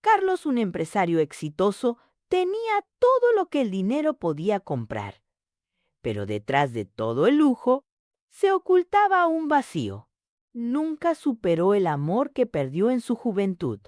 Carlos, un empresario exitoso, tenía todo lo que el dinero podía comprar. Pero detrás de todo el lujo se ocultaba un vacío. Nunca superó el amor que perdió en su juventud.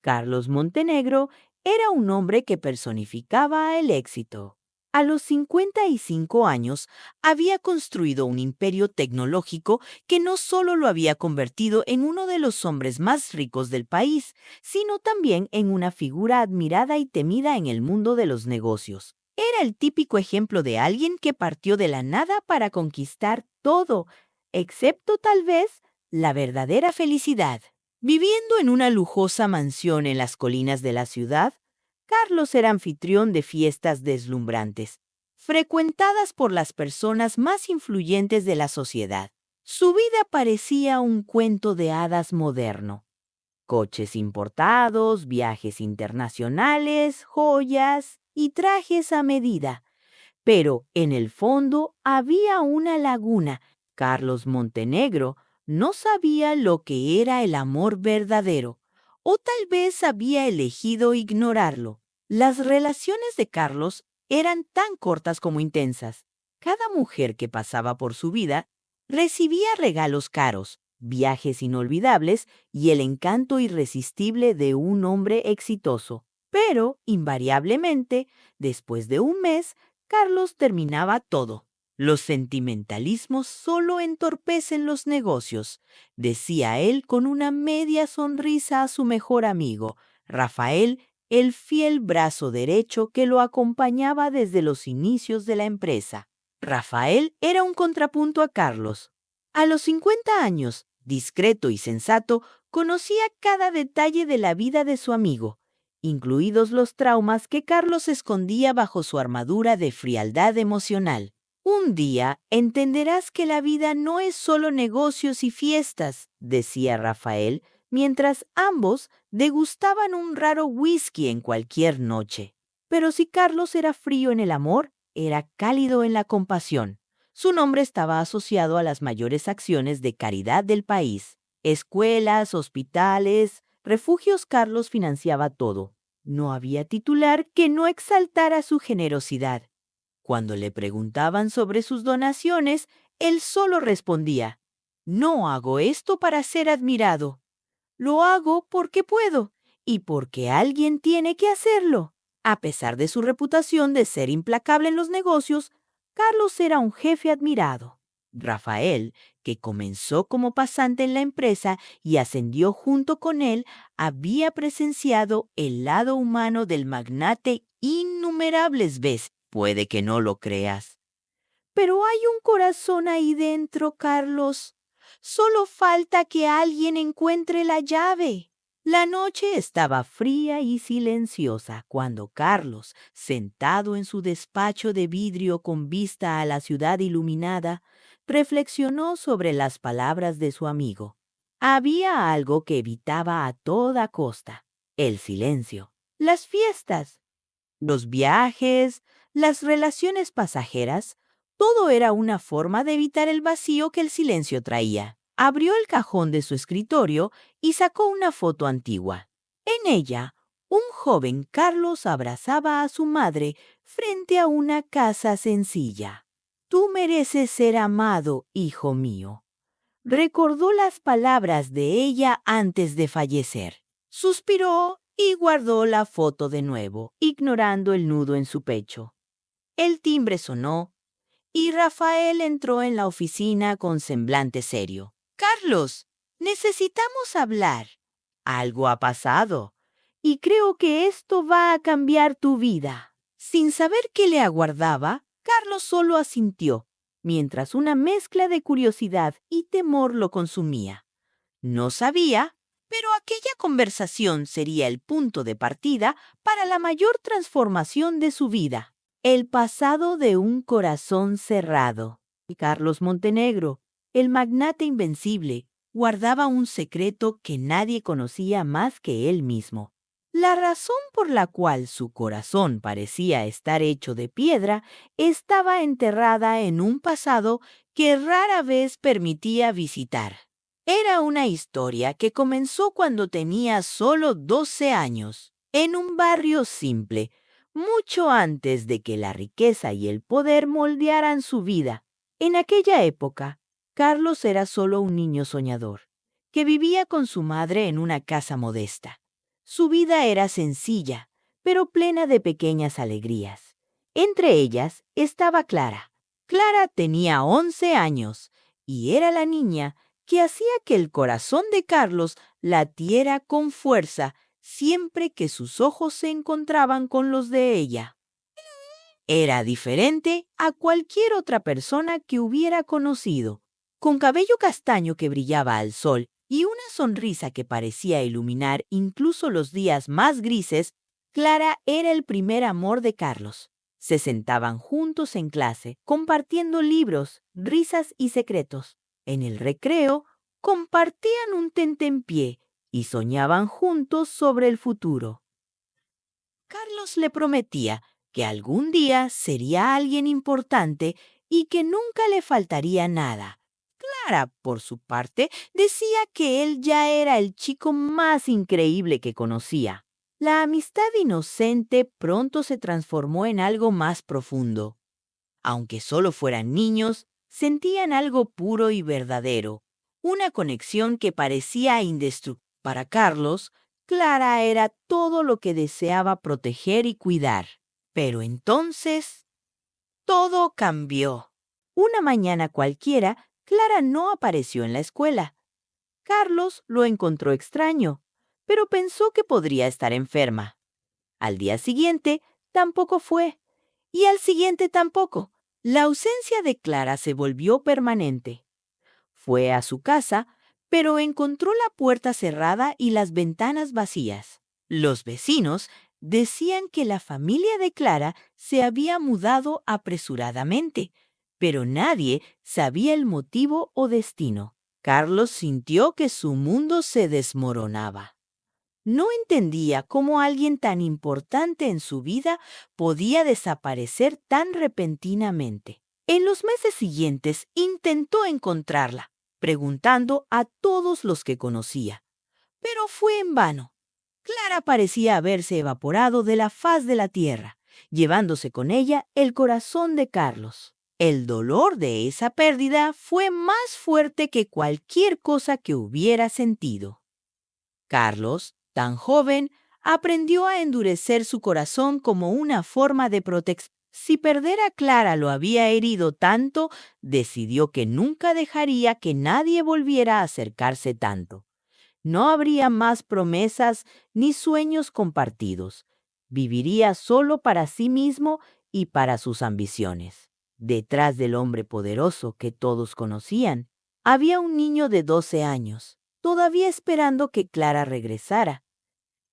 Carlos Montenegro era un hombre que personificaba el éxito. A los 55 años había construido un imperio tecnológico que no solo lo había convertido en uno de los hombres más ricos del país, sino también en una figura admirada y temida en el mundo de los negocios. Era el típico ejemplo de alguien que partió de la nada para conquistar todo, excepto tal vez la verdadera felicidad. Viviendo en una lujosa mansión en las colinas de la ciudad, Carlos era anfitrión de fiestas deslumbrantes, frecuentadas por las personas más influyentes de la sociedad. Su vida parecía un cuento de hadas moderno. Coches importados, viajes internacionales, joyas y trajes a medida. Pero en el fondo había una laguna. Carlos Montenegro no sabía lo que era el amor verdadero, o tal vez había elegido ignorarlo. Las relaciones de Carlos eran tan cortas como intensas. Cada mujer que pasaba por su vida recibía regalos caros, viajes inolvidables y el encanto irresistible de un hombre exitoso. Pero, invariablemente, después de un mes, Carlos terminaba todo. Los sentimentalismos solo entorpecen los negocios, decía él con una media sonrisa a su mejor amigo, Rafael, el fiel brazo derecho que lo acompañaba desde los inicios de la empresa. Rafael era un contrapunto a Carlos. A los 50 años, discreto y sensato, conocía cada detalle de la vida de su amigo, incluidos los traumas que Carlos escondía bajo su armadura de frialdad emocional. Un día entenderás que la vida no es solo negocios y fiestas, decía Rafael, mientras ambos degustaban un raro whisky en cualquier noche. Pero si Carlos era frío en el amor, era cálido en la compasión. Su nombre estaba asociado a las mayores acciones de caridad del país. Escuelas, hospitales, refugios. Carlos financiaba todo. No había titular que no exaltara su generosidad. Cuando le preguntaban sobre sus donaciones, él solo respondía: «No hago esto para ser admirado. Lo hago porque puedo y porque alguien tiene que hacerlo». A pesar de su reputación de ser implacable en los negocios, Carlos era un jefe admirado. Rafael, que comenzó como pasante en la empresa y ascendió junto con él, había presenciado el lado humano del magnate innumerables veces. Puede que no lo creas. Pero hay un corazón ahí dentro, Carlos. Solo falta que alguien encuentre la llave. La noche estaba fría y silenciosa cuando Carlos, sentado en su despacho de vidrio con vista a la ciudad iluminada, reflexionó sobre las palabras de su amigo. Había algo que evitaba a toda costa: el silencio, las fiestas, los viajes, las relaciones pasajeras. Todo era una forma de evitar el vacío que el silencio traía. Abrió el cajón de su escritorio y sacó una foto antigua. En ella, un joven Carlos abrazaba a su madre frente a una casa sencilla. «Tú mereces ser amado, hijo mío». Recordó las palabras de ella antes de fallecer. Suspiró y guardó la foto de nuevo, ignorando el nudo en su pecho. El timbre sonó y Rafael entró en la oficina con semblante serio. «Carlos, necesitamos hablar. Algo ha pasado y creo que esto va a cambiar tu vida». Sin saber qué le aguardaba, Carlos solo asintió, mientras una mezcla de curiosidad y temor lo consumía. No sabía, pero aquella conversación sería el punto de partida para la mayor transformación de su vida. El pasado de un corazón cerrado. Carlos Montenegro, el magnate invencible, guardaba un secreto que nadie conocía más que él mismo. La razón por la cual su corazón parecía estar hecho de piedra estaba enterrada en un pasado que rara vez permitía visitar. Era una historia que comenzó cuando tenía solo 12 años. en un barrio simple, mucho antes de que la riqueza y el poder moldearan su vida. En aquella época, Carlos era solo un niño soñador, que vivía con su madre en una casa modesta. Su vida era sencilla, pero plena de pequeñas alegrías. Entre ellas estaba Clara. Clara tenía 11 años y era la niña que hacía que el corazón de Carlos latiera con fuerza siempre que sus ojos se encontraban con los de ella. Era diferente a cualquier otra persona que hubiera conocido. Con cabello castaño que brillaba al sol y una sonrisa que parecía iluminar incluso los días más grises, Clara era el primer amor de Carlos. Se sentaban juntos en clase, compartiendo libros, risas y secretos. En el recreo, compartían un tentempié y soñaban juntos sobre el futuro. Carlos le prometía que algún día sería alguien importante y que nunca le faltaría nada. Clara, por su parte, decía que él ya era el chico más increíble que conocía. La amistad inocente pronto se transformó en algo más profundo. Aunque solo fueran niños, sentían algo puro y verdadero, una conexión que parecía indestructible. Para Carlos, Clara era todo lo que deseaba proteger y cuidar. Pero entonces, todo cambió. Una mañana cualquiera, Clara no apareció en la escuela. Carlos lo encontró extraño, pero pensó que podría estar enferma. Al día siguiente, tampoco fue, y al siguiente tampoco. La ausencia de Clara se volvió permanente. Fue a su casa, pero encontró la puerta cerrada y las ventanas vacías. Los vecinos decían que la familia de Clara se había mudado apresuradamente, pero nadie sabía el motivo o destino. Carlos sintió que su mundo se desmoronaba. No entendía cómo alguien tan importante en su vida podía desaparecer tan repentinamente. En los meses siguientes intentó encontrarla, preguntando a todos los que conocía, pero fue en vano. Clara parecía haberse evaporado de la faz de la tierra, llevándose con ella el corazón de Carlos. El dolor de esa pérdida fue más fuerte que cualquier cosa que hubiera sentido. Carlos, tan joven, aprendió a endurecer su corazón como una forma de protección. Si perder a Clara lo había herido tanto, decidió que nunca dejaría que nadie volviera a acercarse tanto. No habría más promesas ni sueños compartidos. Viviría solo para sí mismo y para sus ambiciones. Detrás del hombre poderoso que todos conocían, había un niño de 12 años, todavía esperando que Clara regresara,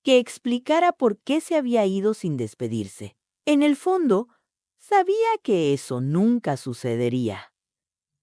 que explicara por qué se había ido sin despedirse. En el fondo, sabía que eso nunca sucedería,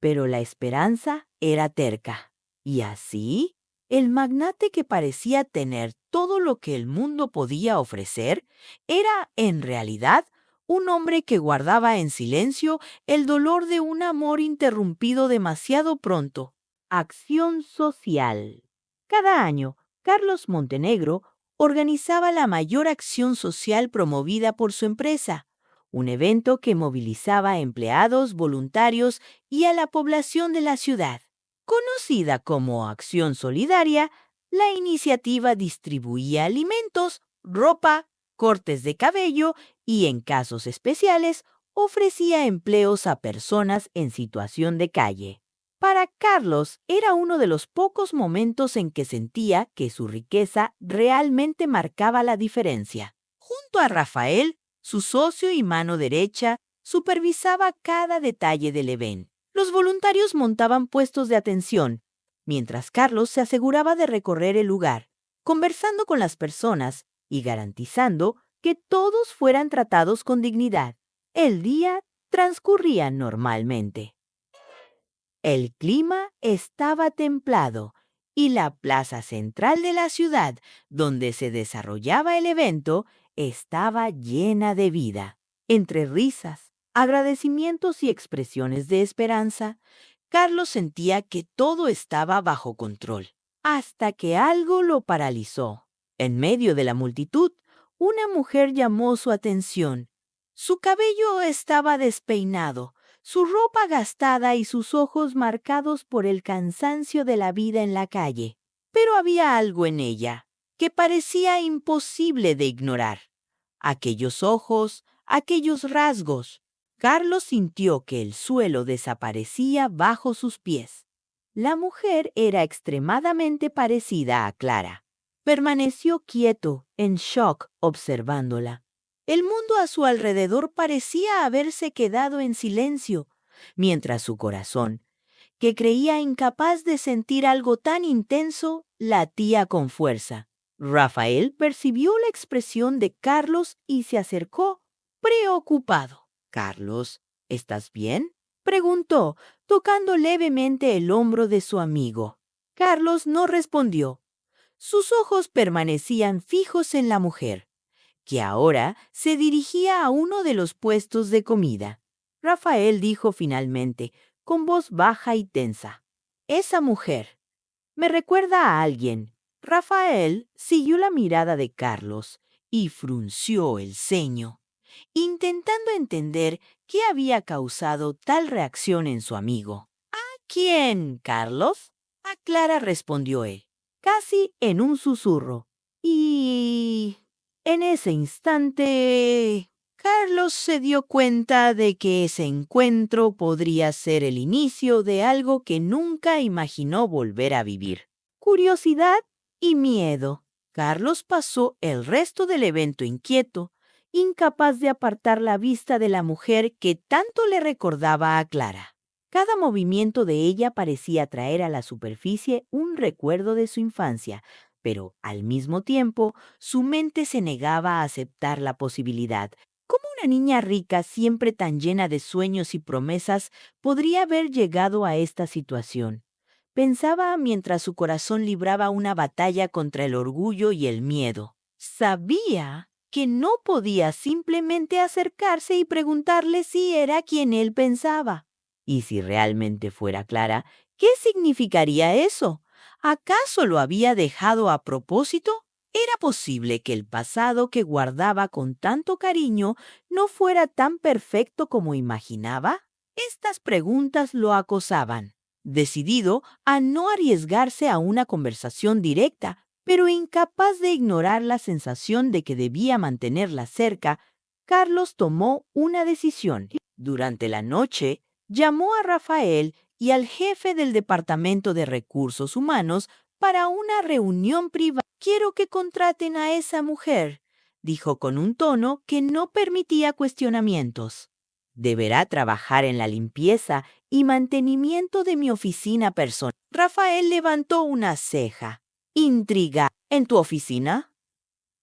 pero la esperanza era terca. Y así, el magnate que parecía tener todo lo que el mundo podía ofrecer, era, en realidad, un hombre que guardaba en silencio el dolor de un amor interrumpido demasiado pronto. Acción social. Cada año, Carlos Montenegro organizaba la mayor acción social promovida por su empresa, un evento que movilizaba a empleados, voluntarios y a la población de la ciudad. Conocida como Acción Solidaria, la iniciativa distribuía alimentos, ropa, cortes de cabello y, en casos especiales, ofrecía empleos a personas en situación de calle. Para Carlos era uno de los pocos momentos en que sentía que su riqueza realmente marcaba la diferencia. Junto a Rafael, su socio y mano derecha, supervisaba cada detalle del evento. Los voluntarios montaban puestos de atención, mientras Carlos se aseguraba de recorrer el lugar, conversando con las personas y garantizando que todos fueran tratados con dignidad. El día transcurría normalmente. El clima estaba templado y la plaza central de la ciudad, donde se desarrollaba el evento, estaba llena de vida. Entre risas, agradecimientos y expresiones de esperanza, Carlos sentía que todo estaba bajo control, hasta que algo lo paralizó. En medio de la multitud, una mujer llamó su atención. Su cabello estaba despeinado, su ropa gastada y sus ojos marcados por el cansancio de la vida en la calle. Pero había algo en ella que parecía imposible de ignorar. Aquellos ojos, aquellos rasgos. Carlos sintió que el suelo desaparecía bajo sus pies. La mujer era extremadamente parecida a Clara. Permaneció quieto, en shock, observándola. El mundo a su alrededor parecía haberse quedado en silencio, mientras su corazón, que creía incapaz de sentir algo tan intenso, latía con fuerza. Rafael percibió la expresión de Carlos y se acercó, preocupado. «Carlos, ¿estás bien?», preguntó, tocando levemente el hombro de su amigo. Carlos no respondió. Sus ojos permanecían fijos en la mujer, que ahora se dirigía a uno de los puestos de comida. Rafael dijo finalmente, con voz baja y tensa: «Esa mujer me recuerda a alguien». Rafael siguió la mirada de Carlos y frunció el ceño, intentando entender qué había causado tal reacción en su amigo. «¿A quién, Carlos?», a Clara respondió él, casi en un susurro. Y en ese instante, Carlos se dio cuenta de que ese encuentro podría ser el inicio de algo que nunca imaginó volver a vivir. Curiosidad y miedo. Carlos pasó el resto del evento inquieto, incapaz de apartar la vista de la mujer que tanto le recordaba a Clara. Cada movimiento de ella parecía traer a la superficie un recuerdo de su infancia, pero al mismo tiempo su mente se negaba a aceptar la posibilidad. ¿Cómo una niña rica, siempre tan llena de sueños y promesas, podría haber llegado a esta situación? Pensaba mientras su corazón libraba una batalla contra el orgullo y el miedo. Sabía que no podía simplemente acercarse y preguntarle si era quien él pensaba. Y si realmente fuera Clara, ¿qué significaría eso? ¿Acaso lo había dejado a propósito? ¿Era posible que el pasado que guardaba con tanto cariño no fuera tan perfecto como imaginaba? Estas preguntas lo acosaban. Decidido a no arriesgarse a una conversación directa, pero incapaz de ignorar la sensación de que debía mantenerla cerca, Carlos tomó una decisión. Durante la noche, llamó a Rafael y al jefe del Departamento de Recursos Humanos para una reunión privada. «Quiero que contraten a esa mujer», dijo con un tono que no permitía cuestionamientos. «Deberá trabajar en la limpieza y mantenimiento de mi oficina personal». Rafael levantó una ceja, intrigado. «¿En tu oficina?».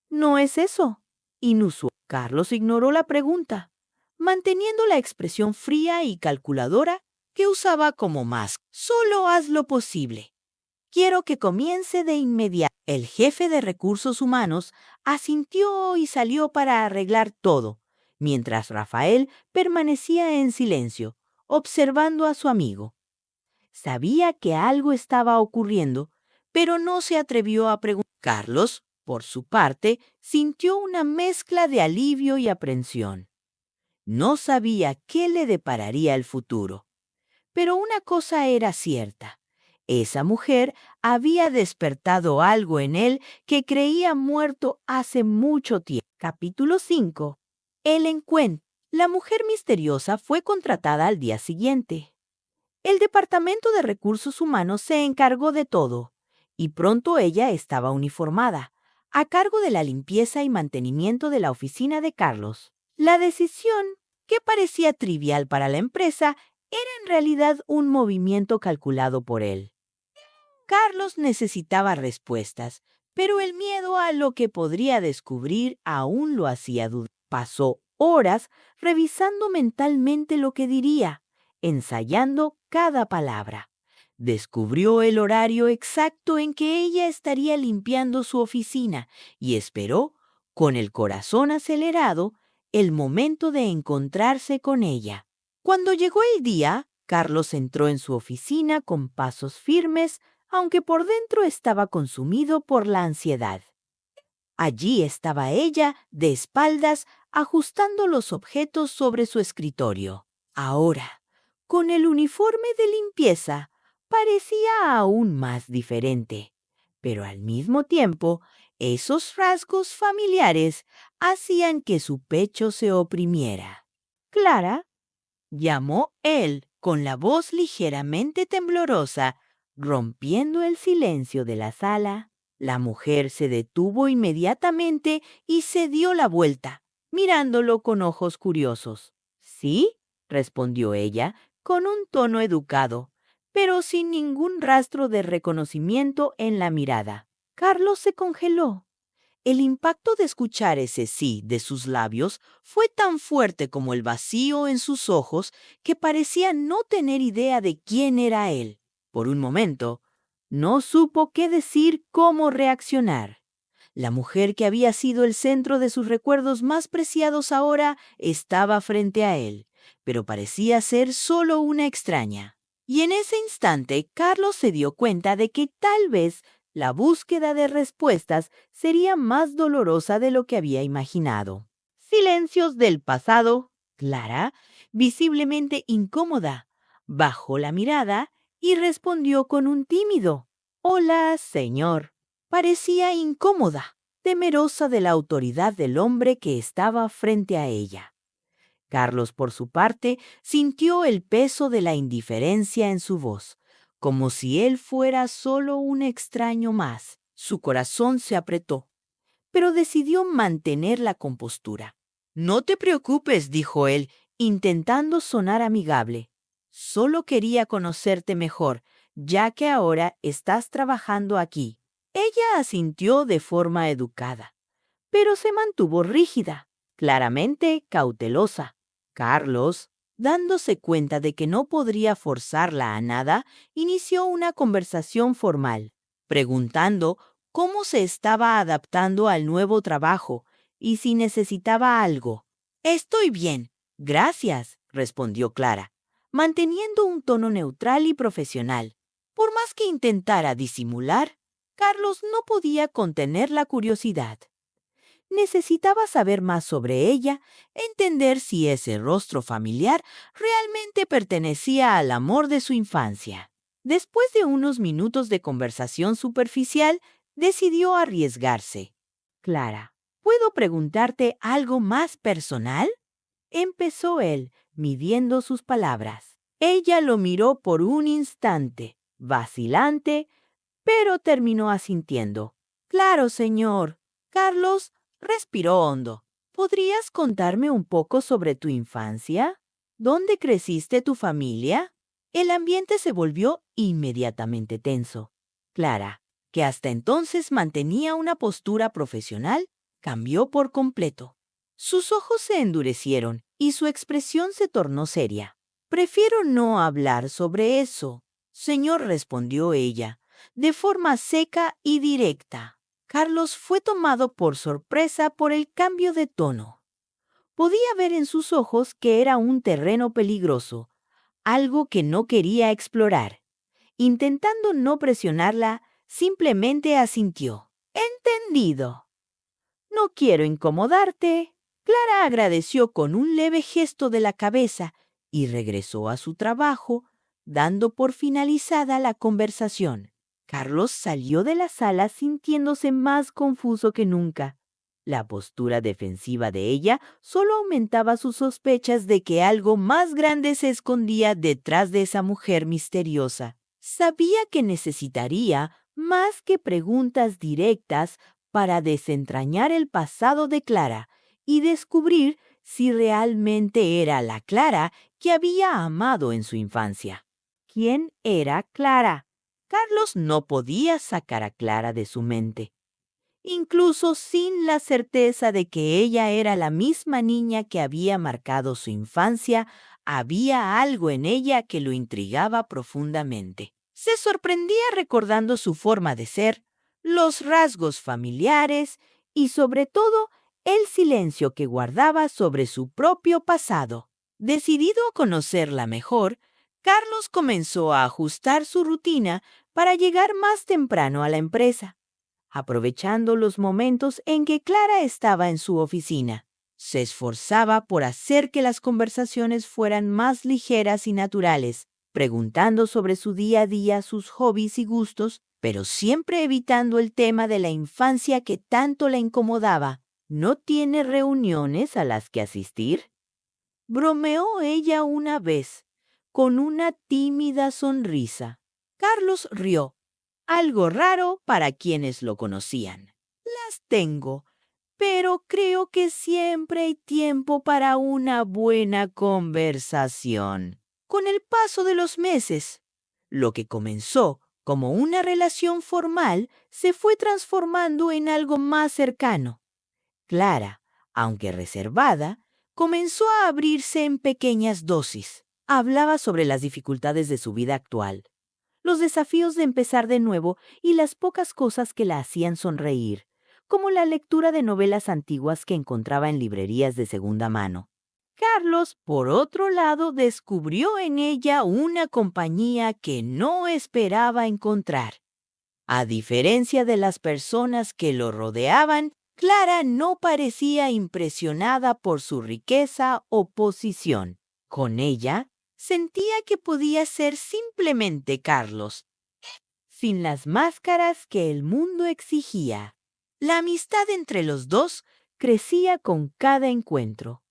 «No es eso». Inusual. Carlos ignoró la pregunta, manteniendo la expresión fría y calculadora que usaba como máscara. «Solo haz lo posible. Quiero que comience de inmediato». El jefe de recursos humanos asintió y salió para arreglar todo, mientras Rafael permanecía en silencio, observando a su amigo. Sabía que algo estaba ocurriendo, pero no se atrevió a preguntar. Carlos, por su parte, sintió una mezcla de alivio y aprensión. No sabía qué le depararía el futuro. Pero una cosa era cierta. Esa mujer había despertado algo en él que creía muerto hace mucho tiempo. Capítulo 5. El encuentro. La mujer misteriosa fue contratada al día siguiente. El Departamento de Recursos Humanos se encargó de todo, y pronto ella estaba uniformada, a cargo de la limpieza y mantenimiento de la oficina de Carlos. La decisión, que parecía trivial para la empresa, era en realidad un movimiento calculado por él. Carlos necesitaba respuestas, pero el miedo a lo que podría descubrir aún lo hacía dudar. Pasó horas revisando mentalmente lo que diría, ensayando cada palabra. Descubrió el horario exacto en que ella estaría limpiando su oficina y esperó, con el corazón acelerado, el momento de encontrarse con ella. Cuando llegó el día, Carlos entró en su oficina con pasos firmes, aunque por dentro estaba consumido por la ansiedad. Allí estaba ella, de espaldas, ajustando los objetos sobre su escritorio. Ahora, con el uniforme de limpieza, parecía aún más diferente. Pero al mismo tiempo, esos rasgos familiares hacían que su pecho se oprimiera. Clara, llamó él con la voz ligeramente temblorosa, rompiendo el silencio de la sala. La mujer se detuvo inmediatamente y se dio la vuelta, mirándolo con ojos curiosos. «Sí», respondió ella, con un tono educado, pero sin ningún rastro de reconocimiento en la mirada. Carlos se congeló. El impacto de escuchar ese sí de sus labios fue tan fuerte como el vacío en sus ojos que parecía no tener idea de quién era él. Por un momento, no supo qué decir, cómo reaccionar. La mujer que había sido el centro de sus recuerdos más preciados ahora estaba frente a él, pero parecía ser solo una extraña. Y en ese instante, Carlos se dio cuenta de que tal vez la búsqueda de respuestas sería más dolorosa de lo que había imaginado. Silencios del pasado. Clara, visiblemente incómoda, bajó la mirada y respondió con un tímido «Hola, señor». Parecía incómoda, temerosa de la autoridad del hombre que estaba frente a ella. Carlos, por su parte, sintió el peso de la indiferencia en su voz, como si él fuera solo un extraño más. Su corazón se apretó, pero decidió mantener la compostura. «No te preocupes», dijo él, intentando sonar amigable. «Solo quería conocerte mejor, ya que ahora estás trabajando aquí». Ella asintió de forma educada, pero se mantuvo rígida, claramente cautelosa. Carlos, dándose cuenta de que no podría forzarla a nada, inició una conversación formal, preguntando cómo se estaba adaptando al nuevo trabajo y si necesitaba algo. «Estoy bien, gracias», respondió Clara, manteniendo un tono neutral y profesional. Por más que intentara disimular, Carlos no podía contener la curiosidad. Necesitaba saber más sobre ella, entender si ese rostro familiar realmente pertenecía al amor de su infancia. Después de unos minutos de conversación superficial, decidió arriesgarse. «Clara, ¿puedo preguntarte algo más personal?», empezó él, midiendo sus palabras. Ella lo miró por un instante, vacilante, pero terminó asintiendo. «Claro, señor». Carlos respiró hondo. «¿Podrías contarme un poco sobre tu infancia? ¿Dónde creciste tu familia?». El ambiente se volvió inmediatamente tenso. Clara, que hasta entonces mantenía una postura profesional, cambió por completo. Sus ojos se endurecieron y su expresión se tornó seria. «Prefiero no hablar sobre eso», señor, respondió ella, de forma seca y directa. Carlos fue tomado por sorpresa por el cambio de tono. Podía ver en sus ojos que era un terreno peligroso, algo que no quería explorar. Intentando no presionarla, simplemente asintió. «Entendido. No quiero incomodarte». Clara agradeció con un leve gesto de la cabeza y regresó a su trabajo, dando por finalizada la conversación. Carlos salió de la sala sintiéndose más confuso que nunca. La postura defensiva de ella solo aumentaba sus sospechas de que algo más grande se escondía detrás de esa mujer misteriosa. Sabía que necesitaría más que preguntas directas para desentrañar el pasado de Clara y descubrir si realmente era la Clara que había amado en su infancia. ¿Quién era Clara? Carlos no podía sacar a Clara de su mente, incluso sin la certeza de que ella era la misma niña que había marcado su infancia. Había algo en ella que lo intrigaba profundamente. Se sorprendía recordando su forma de ser, los rasgos familiares y, sobre todo, el silencio que guardaba sobre su propio pasado. Decidido a conocerla mejor, Carlos comenzó a ajustar su rutina para llegar más temprano a la empresa. aprovechando los momentos en que Clara estaba en su oficina. Se esforzaba por hacer que las conversaciones fueran más ligeras y naturales, preguntando sobre su día a día, sus hobbies y gustos, pero siempre evitando el tema de la infancia que tanto la incomodaba. ¿No tiene reuniones a las que asistir?, bromeó ella una vez, con una tímida sonrisa. Carlos rió, algo raro para quienes lo conocían. Las tengo, pero creo que siempre hay tiempo para una buena conversación. Con el paso de los meses, lo que comenzó como una relación formal se fue transformando en algo más cercano. Clara, aunque reservada, comenzó a abrirse en pequeñas dosis. Hablaba sobre las dificultades de su vida actual, los desafíos de empezar de nuevo y las pocas cosas que la hacían sonreír, como la lectura de novelas antiguas que encontraba en librerías de segunda mano. Carlos, por otro lado, descubrió en ella una compañía que no esperaba encontrar. A diferencia de las personas que lo rodeaban, Clara no parecía impresionada por su riqueza o posición. Con ella, sentía que podía ser simplemente Carlos, sin las máscaras que el mundo exigía. La amistad entre los dos crecía con cada encuentro.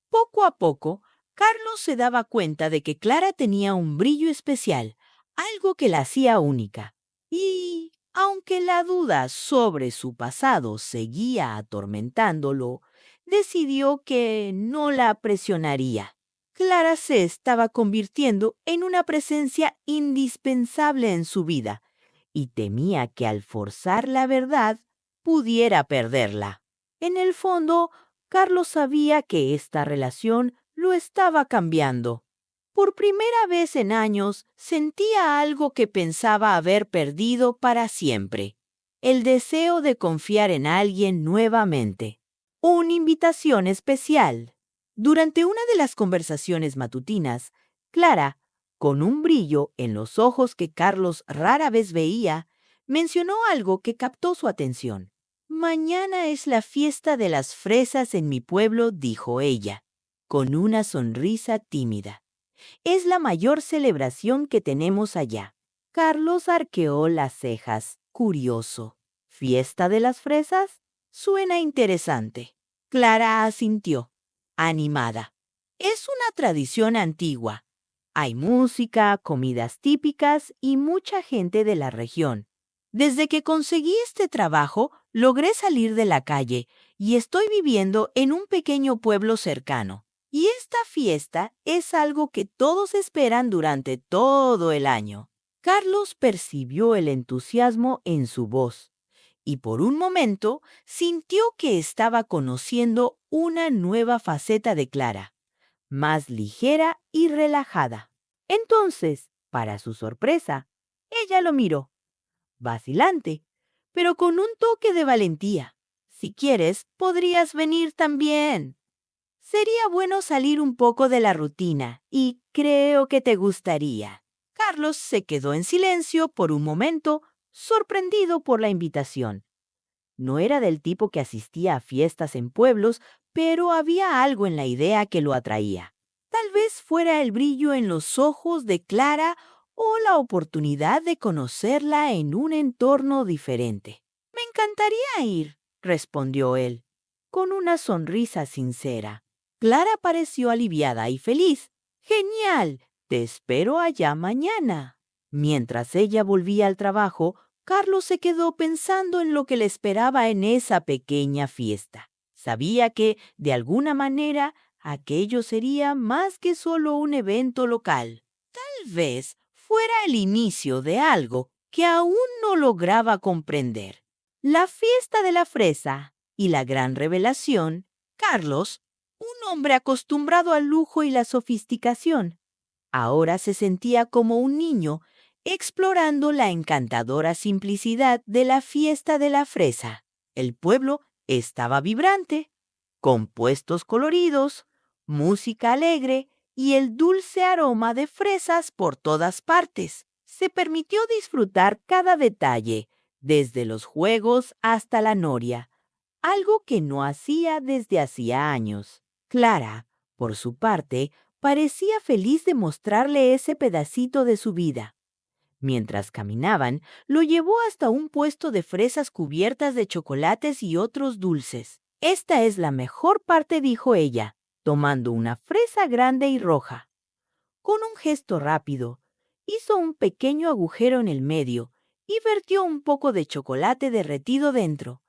Poco a poco, Carlos se daba cuenta de que Clara tenía un brillo especial, algo que la hacía única. Y, aunque la duda sobre su pasado seguía atormentándolo, decidió que no la presionaría. Clara se estaba convirtiendo en una presencia indispensable en su vida y temía que al forzar la verdad pudiera perderla. En el fondo, Carlos sabía que esta relación lo estaba cambiando. Por primera vez en años, sentía algo que pensaba haber perdido para siempre: el deseo de confiar en alguien nuevamente. Una invitación especial. Durante una de las conversaciones matutinas, Clara, con un brillo en los ojos que Carlos rara vez veía, mencionó algo que captó su atención. «Mañana es la fiesta de las fresas en mi pueblo», dijo ella, con una sonrisa tímida. «Es la mayor celebración que tenemos allá». Carlos arqueó las cejas, curioso. ¿Fiesta de las fresas? Suena interesante. Clara asintió, animada. Es una tradición antigua. Hay música, comidas típicas y mucha gente de la región. Desde que conseguí este trabajo, logré salir de la calle y estoy viviendo en un pequeño pueblo cercano. Y esta fiesta es algo que todos esperan durante todo el año. Carlos percibió el entusiasmo en su voz y por un momento sintió que estaba conociendo una nueva faceta de Clara, más ligera y relajada. Entonces, para su sorpresa, ella lo miró, vacilante, pero con un toque de valentía. «Si quieres, podrías venir también. Sería bueno salir un poco de la rutina y creo que te gustaría». Carlos se quedó en silencio por un momento, sorprendido por la invitación. No era del tipo que asistía a fiestas en pueblos, pero había algo en la idea que lo atraía. Tal vez fuera el brillo en los ojos de Clara o la oportunidad de conocerla en un entorno diferente. «Me encantaría ir», respondió él, con una sonrisa sincera. Clara pareció aliviada y feliz. «Genial, te espero allá mañana». Mientras ella volvía al trabajo, Carlos se quedó pensando en lo que le esperaba en esa pequeña fiesta. Sabía que, de alguna manera, aquello sería más que solo un evento local. Tal vez fuera el inicio de algo que aún no lograba comprender. La fiesta de la fresa y la gran revelación. Carlos, un hombre acostumbrado al lujo y la sofisticación, ahora se sentía como un niño explorando la encantadora simplicidad de la fiesta de la fresa. El pueblo estaba vibrante, con puestos coloridos, música alegre y el dulce aroma de fresas por todas partes. Se permitió disfrutar cada detalle, desde los juegos hasta la noria, algo que no hacía desde hacía años. Clara, por su parte, parecía feliz de mostrarle ese pedacito de su vida. Mientras caminaban, lo llevó hasta un puesto de fresas cubiertas de chocolates y otros dulces. Esta es la mejor parte, dijo ella, tomando una fresa grande y roja. Con un gesto rápido, hizo un pequeño agujero en el medio y vertió un poco de chocolate derretido dentro.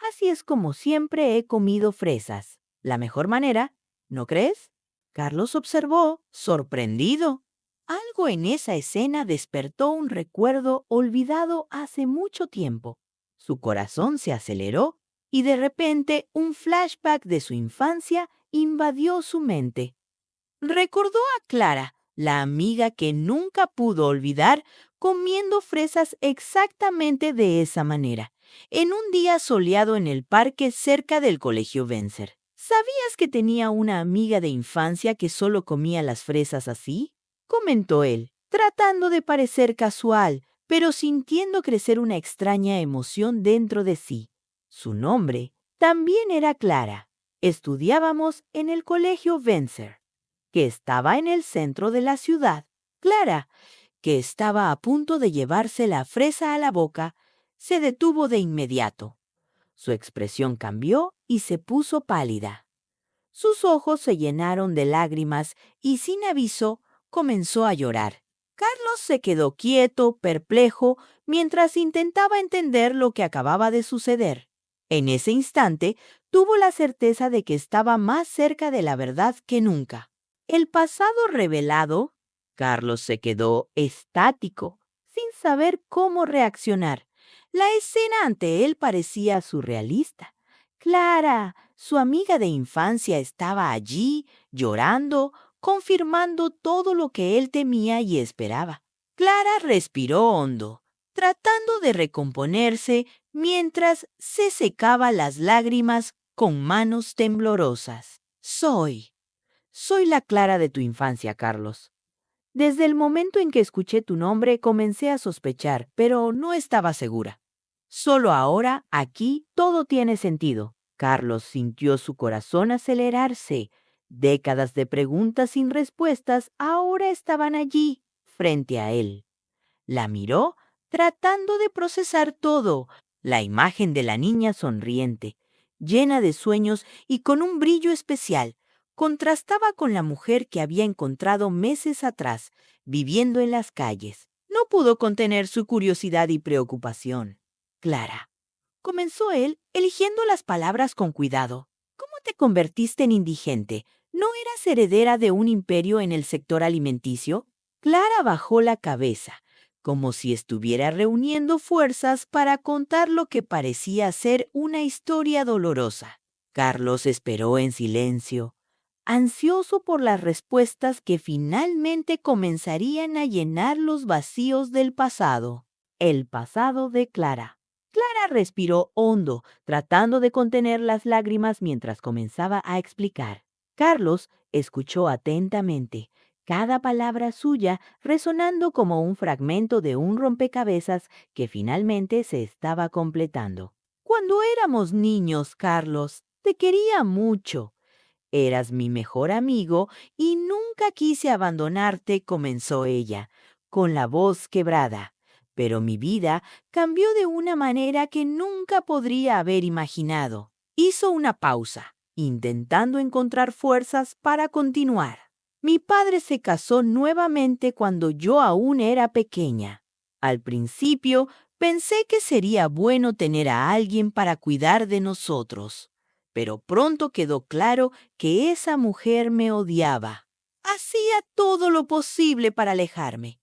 Así es como siempre he comido fresas. La mejor manera, ¿no crees? Carlos observó, sorprendido. Algo en esa escena despertó un recuerdo olvidado hace mucho tiempo. Su corazón se aceleró y de repente un flashback de su infancia invadió su mente. Recordó a Clara, la amiga que nunca pudo olvidar, comiendo fresas exactamente de esa manera, en un día soleado en el parque cerca del Colegio Vencer. ¿Sabías que tenía una amiga de infancia que solo comía las fresas así? Comentó él, tratando de parecer casual, pero sintiendo crecer una extraña emoción dentro de sí. Su nombre también era Clara. Estudiábamos en el Colegio Vencer, que estaba en el centro de la ciudad. Clara, que estaba a punto de llevarse la fresa a la boca, se detuvo de inmediato. Su expresión cambió y se puso pálida. Sus ojos se llenaron de lágrimas y sin aviso comenzó a llorar. Carlos se quedó quieto, perplejo, mientras intentaba entender lo que acababa de suceder. En ese instante, tuvo la certeza de que estaba más cerca de la verdad que nunca. El pasado revelado, Carlos se quedó estático, sin saber cómo reaccionar. La escena ante él parecía surrealista. Clara, su amiga de infancia, estaba allí, llorando, confirmando todo lo que él temía y esperaba. Clara respiró hondo, tratando de recomponerse mientras se secaba las lágrimas con manos temblorosas. Soy la Clara de tu infancia, Carlos. Desde el momento en que escuché tu nombre comencé a sospechar, pero no estaba segura. Solo ahora, aquí, todo tiene sentido. Carlos sintió su corazón acelerarse. Décadas de preguntas sin respuestas ahora estaban allí, frente a él. La miró, tratando de procesar todo. La imagen de la niña sonriente, llena de sueños y con un brillo especial, contrastaba con la mujer que había encontrado meses atrás, viviendo en las calles. No pudo contener su curiosidad y preocupación. Clara, comenzó él, eligiendo las palabras con cuidado. ¿Cómo te convertiste en indigente? ¿No eras heredera de un imperio en el sector alimenticio? Clara bajó la cabeza, como si estuviera reuniendo fuerzas para contar lo que parecía ser una historia dolorosa. Carlos esperó en silencio, ansioso por las respuestas que finalmente comenzarían a llenar los vacíos del pasado. El pasado de Clara. Clara respiró hondo, tratando de contener las lágrimas mientras comenzaba a explicar. Carlos escuchó atentamente, cada palabra suya resonando como un fragmento de un rompecabezas que finalmente se estaba completando. Cuando éramos niños, Carlos, te quería mucho. Eras mi mejor amigo y nunca quise abandonarte, comenzó ella, con la voz quebrada. Pero mi vida cambió de una manera que nunca podría haber imaginado. Hizo una pausa, intentando encontrar fuerzas para continuar. Mi padre se casó nuevamente cuando yo aún era pequeña. Al principio pensé que sería bueno tener a alguien para cuidar de nosotros, pero pronto quedó claro que esa mujer me odiaba. Hacía todo lo posible para alejarme.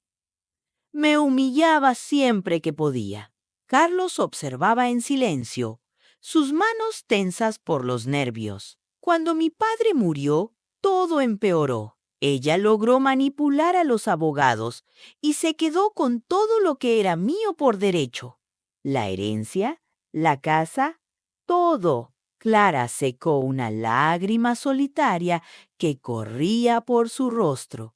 Me humillaba siempre que podía. Carlos observaba en silencio, sus manos tensas por los nervios. Cuando mi padre murió, todo empeoró. Ella logró manipular a los abogados y se quedó con todo lo que era mío por derecho. La herencia, la casa, todo. Clara secó una lágrima solitaria que corría por su rostro.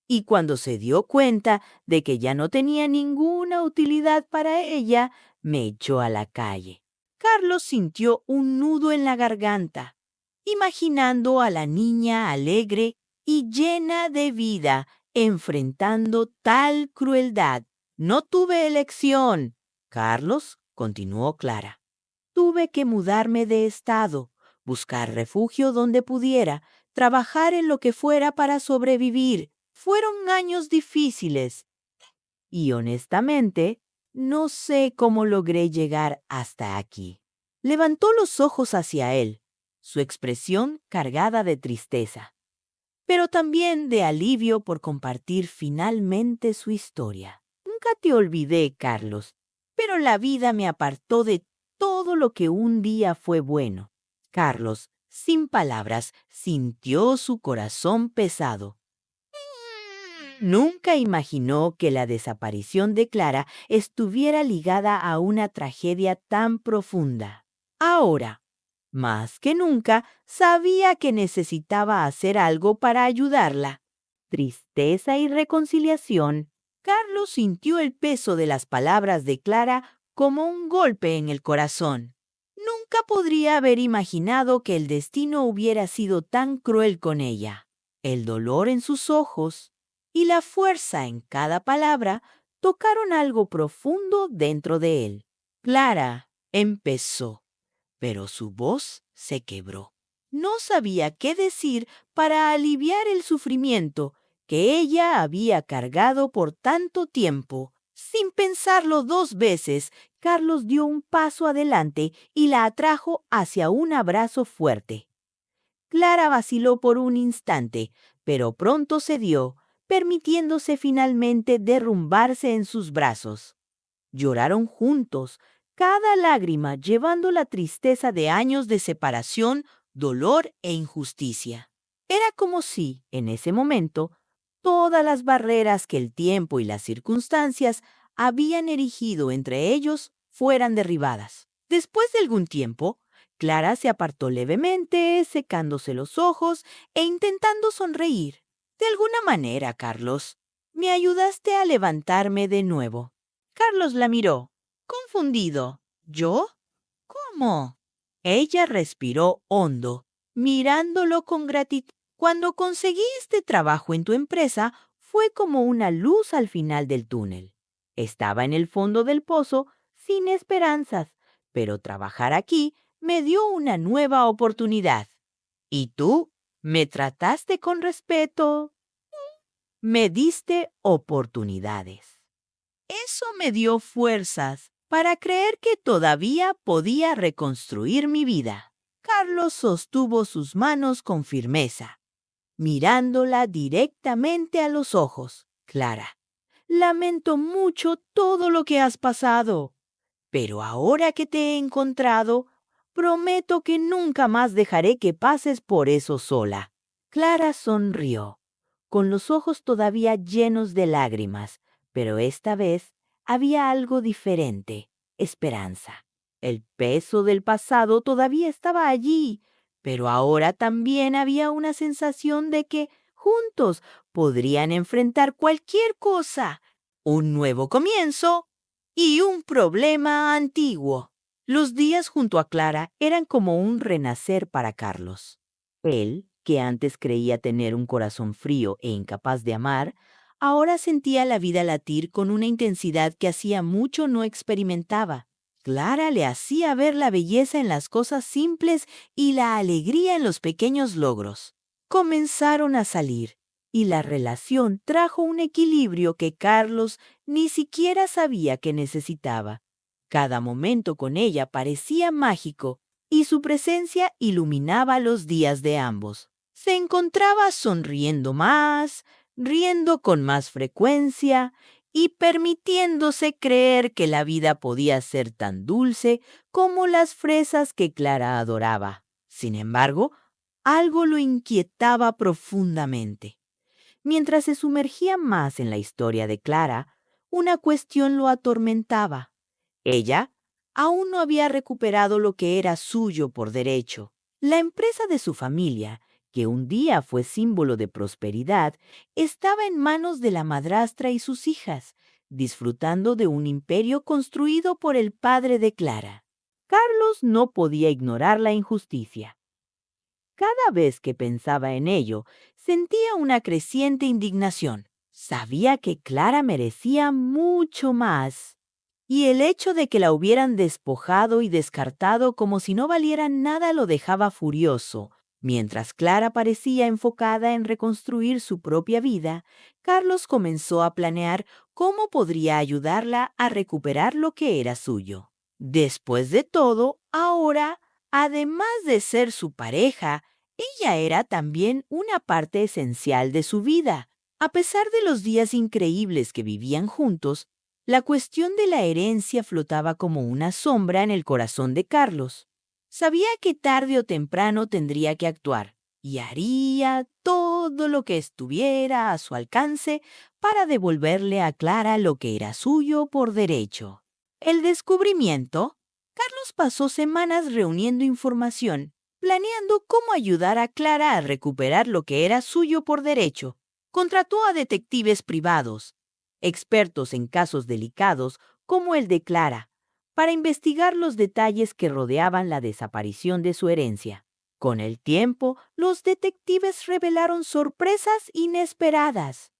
Y cuando se dio cuenta de que ya no tenía ninguna utilidad para ella, me echó a la calle. Carlos sintió un nudo en la garganta, imaginando a la niña alegre y llena de vida enfrentando tal crueldad. No tuve elección, Carlos, continuó Clara. Tuve que mudarme de estado, buscar refugio donde pudiera, trabajar en lo que fuera para sobrevivir. Fueron años difíciles y honestamente, no sé cómo logré llegar hasta aquí. Levantó los ojos hacia él, su expresión cargada de tristeza, pero también de alivio por compartir finalmente su historia. Nunca te olvidé, Carlos, pero la vida me apartó de todo lo que un día fue bueno. Carlos, sin palabras, sintió su corazón pesado. Nunca imaginó que la desaparición de Clara estuviera ligada a una tragedia tan profunda. Ahora, más que nunca, sabía que necesitaba hacer algo para ayudarla. Tristeza y reconciliación. Carlos sintió el peso de las palabras de Clara como un golpe en el corazón. Nunca podría haber imaginado que el destino hubiera sido tan cruel con ella. El dolor en sus ojos y la fuerza en cada palabra tocaron algo profundo dentro de él. Clara empezó, pero su voz se quebró. No sabía qué decir para aliviar el sufrimiento que ella había cargado por tanto tiempo. Sin pensarlo dos veces, Carlos dio un paso adelante y la atrajo hacia un abrazo fuerte. Clara vaciló por un instante, pero pronto cedió, permitiéndose finalmente derrumbarse en sus brazos. Lloraron juntos, cada lágrima llevando la tristeza de años de separación, dolor e injusticia. Era como si, en ese momento, todas las barreras que el tiempo y las circunstancias habían erigido entre ellos fueran derribadas. Después de algún tiempo, Clara se apartó levemente, secándose los ojos e intentando sonreír. De alguna manera, Carlos, me ayudaste a levantarme de nuevo. Carlos la miró, confundido. ¿Yo? ¿Cómo? Ella respiró hondo, mirándolo con gratitud. Cuando conseguí este trabajo en tu empresa, fue como una luz al final del túnel. Estaba en el fondo del pozo, sin esperanzas, pero trabajar aquí me dio una nueva oportunidad. ¿Y tú? ¿Me trataste con respeto? Me diste oportunidades. Eso me dio fuerzas para creer que todavía podía reconstruir mi vida. Carlos sostuvo sus manos con firmeza, mirándola directamente a los ojos. Clara, lamento mucho todo lo que has pasado, pero ahora que te he encontrado, prometo que nunca más dejaré que pases por eso sola. Clara sonrió, con los ojos todavía llenos de lágrimas, pero esta vez había algo diferente, esperanza. El peso del pasado todavía estaba allí, pero ahora también había una sensación de que juntos podrían enfrentar cualquier cosa, un nuevo comienzo y un problema antiguo. Los días junto a Clara eran como un renacer para Carlos. Él, que antes creía tener un corazón frío e incapaz de amar, ahora sentía la vida latir con una intensidad que hacía mucho no experimentaba. Clara le hacía ver la belleza en las cosas simples y la alegría en los pequeños logros. Comenzaron a salir, y la relación trajo un equilibrio que Carlos ni siquiera sabía que necesitaba. Cada momento con ella parecía mágico, y su presencia iluminaba los días de ambos. Se encontraba sonriendo más, riendo con más frecuencia y permitiéndose creer que la vida podía ser tan dulce como las fresas que Clara adoraba. Sin embargo, algo lo inquietaba profundamente. Mientras se sumergía más en la historia de Clara, una cuestión lo atormentaba. Ella aún no había recuperado lo que era suyo por derecho. La empresa de su familia, que un día fue símbolo de prosperidad, estaba en manos de la madrastra y sus hijas, disfrutando de un imperio construido por el padre de Clara. Carlos no podía ignorar la injusticia. Cada vez que pensaba en ello, sentía una creciente indignación. Sabía que Clara merecía mucho más. Y el hecho de que la hubieran despojado y descartado como si no valiera nada lo dejaba furioso. Mientras Clara parecía enfocada en reconstruir su propia vida, Carlos comenzó a planear cómo podría ayudarla a recuperar lo que era suyo. Después de todo, ahora, además de ser su pareja, ella era también una parte esencial de su vida. A pesar de los días increíbles que vivían juntos, la cuestión de la herencia flotaba como una sombra en el corazón de Carlos. Sabía que tarde o temprano tendría que actuar y haría todo lo que estuviera a su alcance para devolverle a Clara lo que era suyo por derecho. El descubrimiento. Carlos pasó semanas reuniendo información, planeando cómo ayudar a Clara a recuperar lo que era suyo por derecho. Contrató a detectives privados, expertos en casos delicados como el de Clara, para investigar los detalles que rodeaban la desaparición de su herencia. Con el tiempo, los detectives revelaron sorpresas inesperadas.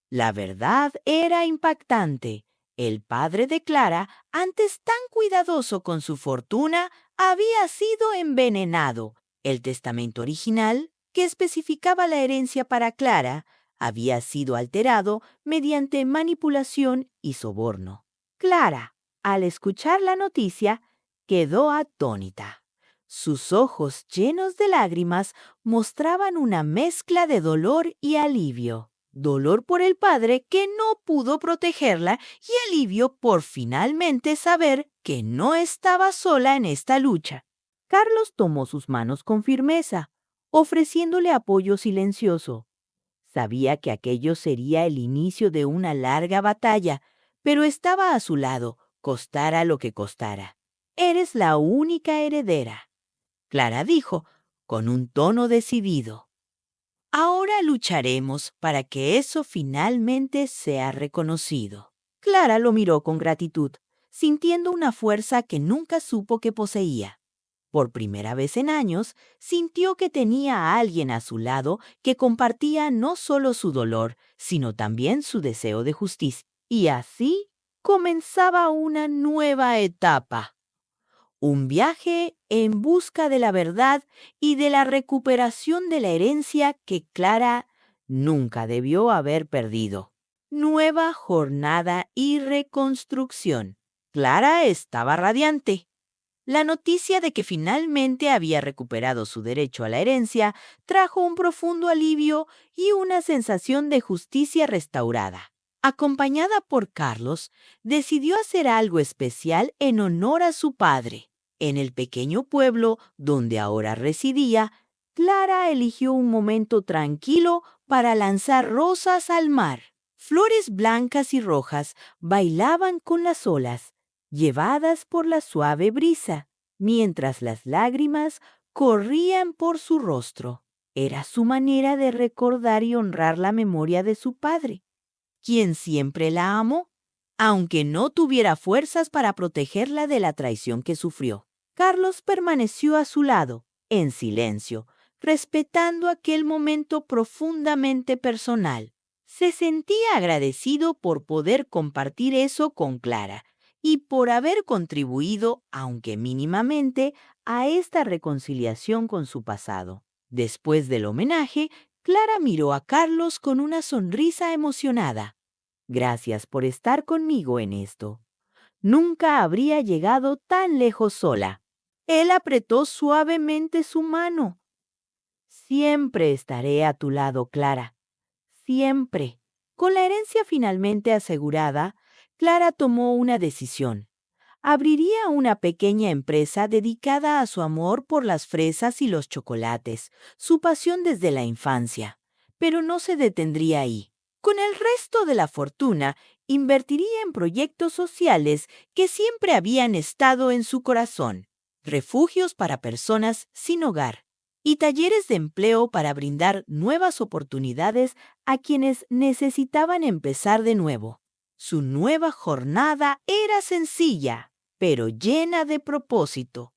La verdad era impactante. El padre de Clara, antes tan cuidadoso con su fortuna, había sido envenenado. El testamento original, que especificaba la herencia para Clara, había sido alterado mediante manipulación y soborno. Clara, al escuchar la noticia, quedó atónita. Sus ojos llenos de lágrimas mostraban una mezcla de dolor y alivio. Dolor por el padre que no pudo protegerla y alivio por finalmente saber que no estaba sola en esta lucha. Carlos tomó sus manos con firmeza, ofreciéndole apoyo silencioso. Sabía que aquello sería el inicio de una larga batalla, pero estaba a su lado, costara lo que costara. Eres la única heredera, Clara dijo, con un tono decidido. Ahora lucharemos para que eso finalmente sea reconocido. Clara lo miró con gratitud, sintiendo una fuerza que nunca supo que poseía. Por primera vez en años, sintió que tenía a alguien a su lado que compartía no solo su dolor, sino también su deseo de justicia. Y así comenzaba una nueva etapa. Un viaje en busca de la verdad y de la recuperación de la herencia que Clara nunca debió haber perdido. Nueva jornada y reconstrucción. Clara estaba radiante. La noticia de que finalmente había recuperado su derecho a la herencia trajo un profundo alivio y una sensación de justicia restaurada. Acompañada por Carlos, decidió hacer algo especial en honor a su padre. En el pequeño pueblo donde ahora residía, Clara eligió un momento tranquilo para lanzar rosas al mar. Flores blancas y rojas bailaban con las olas, llevadas por la suave brisa, mientras las lágrimas corrían por su rostro. Era su manera de recordar y honrar la memoria de su padre, quien siempre la amó, aunque no tuviera fuerzas para protegerla de la traición que sufrió. Carlos permaneció a su lado, en silencio, respetando aquel momento profundamente personal. Se sentía agradecido por poder compartir eso con Clara y por haber contribuido, aunque mínimamente, a esta reconciliación con su pasado. Después del homenaje, Clara miró a Carlos con una sonrisa emocionada. Gracias por estar conmigo en esto. Nunca habría llegado tan lejos sola. Él apretó suavemente su mano. Siempre estaré a tu lado, Clara. Siempre. Con la herencia finalmente asegurada, Clara tomó una decisión. Abriría una pequeña empresa dedicada a su amor por las fresas y los chocolates, su pasión desde la infancia. Pero no se detendría ahí. Con el resto de la fortuna, invertiría en proyectos sociales que siempre habían estado en su corazón, refugios para personas sin hogar y talleres de empleo para brindar nuevas oportunidades a quienes necesitaban empezar de nuevo. Su nueva jornada era sencilla, pero llena de propósito.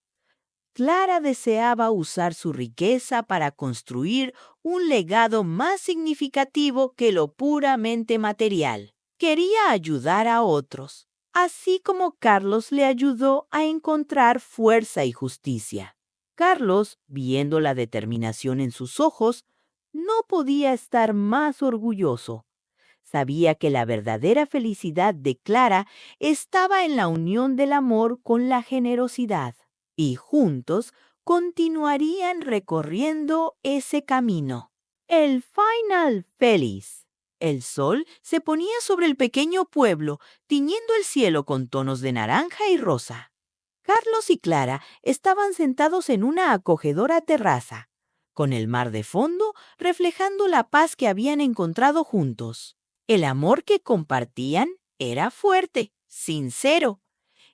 Clara deseaba usar su riqueza para construir un legado más significativo que lo puramente material. Quería ayudar a otros, así como Carlos le ayudó a encontrar fuerza y justicia. Carlos, viendo la determinación en sus ojos, no podía estar más orgulloso. Sabía que la verdadera felicidad de Clara estaba en la unión del amor con la generosidad, y juntos continuarían recorriendo ese camino. El final feliz. El sol se ponía sobre el pequeño pueblo, tiñendo el cielo con tonos de naranja y rosa. Carlos y Clara estaban sentados en una acogedora terraza, con el mar de fondo reflejando la paz que habían encontrado juntos. El amor que compartían era fuerte, sincero,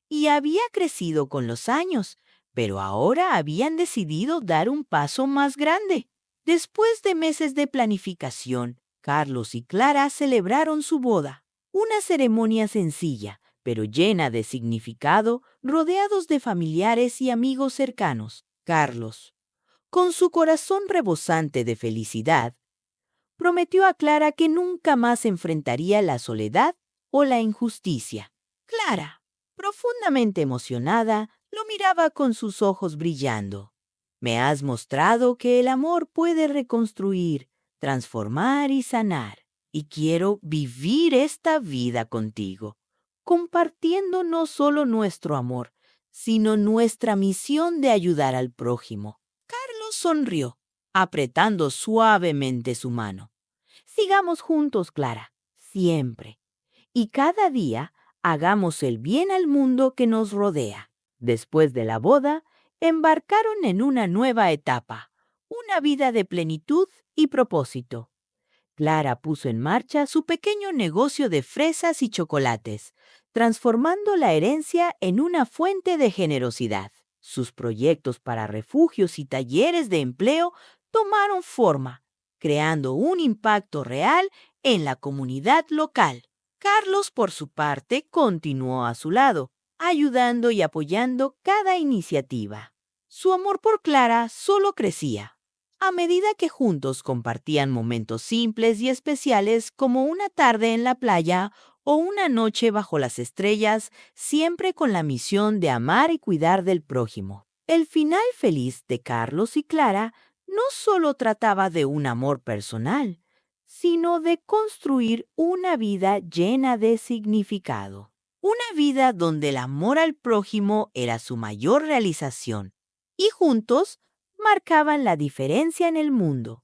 y había crecido con los años, pero ahora habían decidido dar un paso más grande. Después de meses de planificación, Carlos y Clara celebraron su boda, una ceremonia sencilla, pero llena de significado, rodeados de familiares y amigos cercanos. Carlos, con su corazón rebosante de felicidad, prometió a Clara que nunca más enfrentaría la soledad o la injusticia. Clara, profundamente emocionada, lo miraba con sus ojos brillando. Me has mostrado que el amor puede reconstruir, transformar y sanar, y quiero vivir esta vida contigo, compartiendo no solo nuestro amor, sino nuestra misión de ayudar al prójimo. Carlos sonrió, apretando suavemente su mano. Sigamos juntos, Clara, siempre. Y cada día hagamos el bien al mundo que nos rodea. Después de la boda, embarcaron en una nueva etapa, una vida de plenitud y propósito. Clara puso en marcha su pequeño negocio de fresas y chocolates, transformando la herencia en una fuente de generosidad. Sus proyectos para refugios y talleres de empleo tomaron forma, creando un impacto real en la comunidad local. Carlos, por su parte, continuó a su lado, ayudando y apoyando cada iniciativa. Su amor por Clara solo crecía. A medida que juntos compartían momentos simples y especiales como una tarde en la playa o una noche bajo las estrellas, siempre con la misión de amar y cuidar del prójimo. El final feliz de Carlos y Clara no solo trataba de un amor personal, sino de construir una vida llena de significado. Una vida donde el amor al prójimo era su mayor realización. Y juntos marcaban la diferencia en el mundo.